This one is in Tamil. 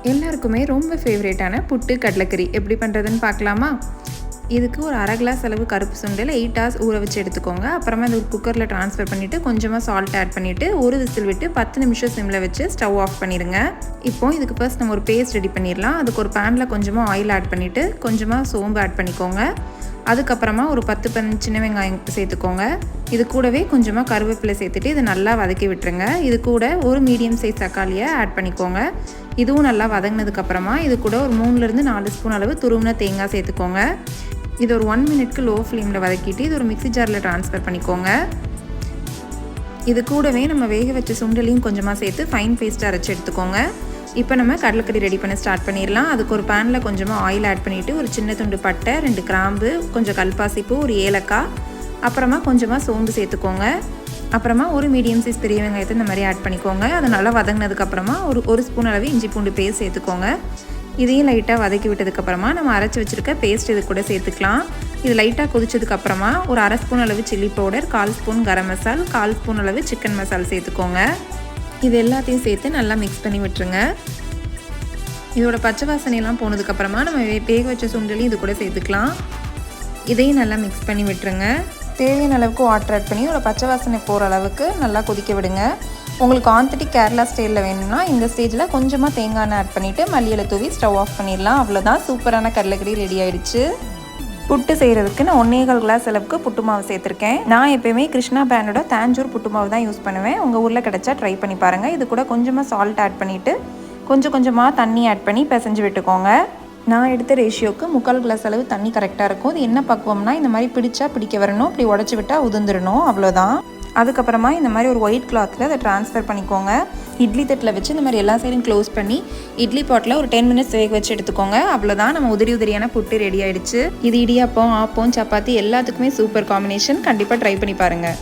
எல்லாருக்குமே ரொம்ப ஃபேவரேட்டான புட்டு கடலைக்கறி எப்படி பண்ணுறதுன்னு பார்க்கலாமா? இதுக்கு ஒரு அரை கிளாஸ் அளவு கருப்பு சுண்டல் 8 ஹார்ஸ் ஊற வச்சு எடுத்துக்கோங்க. அப்புறமா அது ஒரு குக்கரில் ட்ரான்ஸ்ஃபர் பண்ணிவிட்டு கொஞ்சமாக சால்ட் ஆட் பண்ணிவிட்டு ஒரு விசில் விட்டு 10 நிமிஷம் சிம்மில் வச்சு ஸ்டவ் ஆஃப் பண்ணிடுங்க. இப்போது இதுக்கு ஃபர்ஸ்ட் நம்ம ஒரு பேஸ்ட் ரெடி பண்ணிடலாம். அதுக்கு ஒரு பேனில் கொஞ்சமாக ஆயில் ஆட் பண்ணிவிட்டு கொஞ்சமாக சோம்பு ஆட் பண்ணிக்கோங்க. அதுக்கப்புறமா ஒரு 10-15 சின்ன வெங்காயம் சேர்த்துக்கோங்க. இது கூடவே கொஞ்சமாக கருவேப்பிலை சேர்த்துட்டு இதை நல்லா வதக்கி விட்டுருங்க. இது கூட ஒரு மீடியம் சைஸ் தக்காளியை ஆட் பண்ணிக்கோங்க. இதுவும் நல்லா வதங்கினதுக்கப்புறமா இது கூட ஒரு 3லேருந்து 4 ஸ்பூன் அளவு துருவின தேங்காய் சேர்த்துக்கோங்க. இது ஒரு 1 மினிட்க்கு லோ ஃப்ளேமில் வதக்கிட்டு இது ஒரு மிக்ஸி ஜாரில் ட்ரான்ஸ்ஃபர் பண்ணிக்கோங்க. இது கூடவே நம்ம வேக வச்ச சுண்டலையும் கொஞ்சமாக சேர்த்து ஃபைன் பேஸ்ட்டாக அரைச்சி எடுத்துக்கோங்க. இப்போ நம்ம கடலைக்கறி ரெடி பண்ண ஸ்டார்ட் பண்ணிடலாம். அதுக்கு ஒரு பேனில் கொஞ்சமாக ஆயில் ஆட் பண்ணிவிட்டு ஒரு சின்ன துண்டு பட்டை, 2 கிராம்பு, கொஞ்சம் கல்பாசிப்பூ, ஒரு ஏலக்காய், அப்புறமா கொஞ்சமாக சோம்பு சேர்த்துக்கோங்க. அப்புறமா ஒரு மீடியம் சைஸ் பெரிய வெங்காயத்தை இந்த மாதிரி ஆட் பண்ணிக்கோங்க. அது நல்லா வதங்கினதுக்கப்புறமா ஒரு ஸ்பூன் அளவு இஞ்சி பூண்டு பேஸ்ட் சேர்த்துக்கோங்க. இதையும் லைட்டாக வதக்கி விட்டதுக்கப்புறமா நம்ம அரைச்சி வச்சுருக்க பேஸ்ட் இது கூட சேர்த்துக்கலாம். இது லைட்டாக கொதிச்சதுக்கப்புறமா ஒரு அரை ஸ்பூன் அளவு சில்லி பவுடர், 1/4 ஸ்பூன் கரம் மசால், 1/4 ஸ்பூன் அளவு சிக்கன் மசால் சேர்த்துக்கோங்க. இது எல்லாத்தையும் சேர்த்து நல்லா மிக்ஸ் பண்ணி விட்டுருங்க. இதோட பச்சை வாசனையெல்லாம் போனதுக்கப்புறமா நம்ம வேக வச்ச சுண்டலையும் இது கூட சேர்த்துக்கலாம். இதையும் நல்லா மிக்ஸ் பண்ணி விட்டுருங்க. தேவையான அளவுக்கு வாட்டர் ஆட் பண்ணி இதோட பச்சை வாசனை போகிற அளவுக்கு நல்லா கொதிக்க விடுங்க. உங்களுக்கு ஆத்தென்டிக் கேரளா ஸ்டைலில் வேணும்னா இந்த ஸ்டேஜில் கொஞ்சமாக தேங்காய் எண்ணெய் ஆட் பண்ணிவிட்டு மல்லியில தூவி ஸ்டவ் ஆஃப் பண்ணிடலாம். அவ்வளோதான், சூப்பரான கடலைக்கறி ரெடி ஆகிடுச்சு. புட்டு செய்கிறதுக்கு நான் 1.25 கிளாஸ் அளவுக்கு புட்டு மாவு சேர்த்துருக்கேன். நான் எப்போயுமே கிருஷ்ணா பிராண்டோட தாஞ்சூர் புட்டு மாவு தான் யூஸ் பண்ணுவேன். உங்கள் ஊரில் கிடச்சா ட்ரை பண்ணி பாருங்கள். இது கூட கொஞ்சமாக சால்ட் ஆட் பண்ணிவிட்டு கொஞ்சமாக தண்ணி ஆட் பண்ணி பிசைஞ்சு விட்டுக்கோங்க. நான் எடுத்த ரேஷியோக்கு 3/4 கிளாஸ் அளவு தண்ணி கரெக்டாக இருக்கும். இது என்ன பக்குவம்னா இந்த மாதிரி பிடிக்க வரணும், இப்படி உடச்சி விட்டால் உதிர்ந்துடணும், அவ்வளோதான். அதுக்கப்புறமா இந்த மாதிரி ஒரு ஒயிட் கிளாத்தில் அதை ட்ரான்ஸ்ஃபர் பண்ணிக்கோங்க. இட்லி தட்டில் வச்சு இந்த மாதிரி எல்லா சைடும் க்ளோஸ் பண்ணி இட்லி பாட்டில் ஒரு 10 மினிட்ஸ் வேக வச்சு எடுத்துக்கோங்க. அவ்வளோதான், நம்ம உதிரியான புட்டு ரெடி ஆகிடுச்சு. இது இடியாப்பம், ஆப்பம், சப்பாத்தி எல்லாத்துக்குமே சூப்பர் காம்பினேஷன். கண்டிப்பாக ட்ரை பண்ணி பாருங்கள்.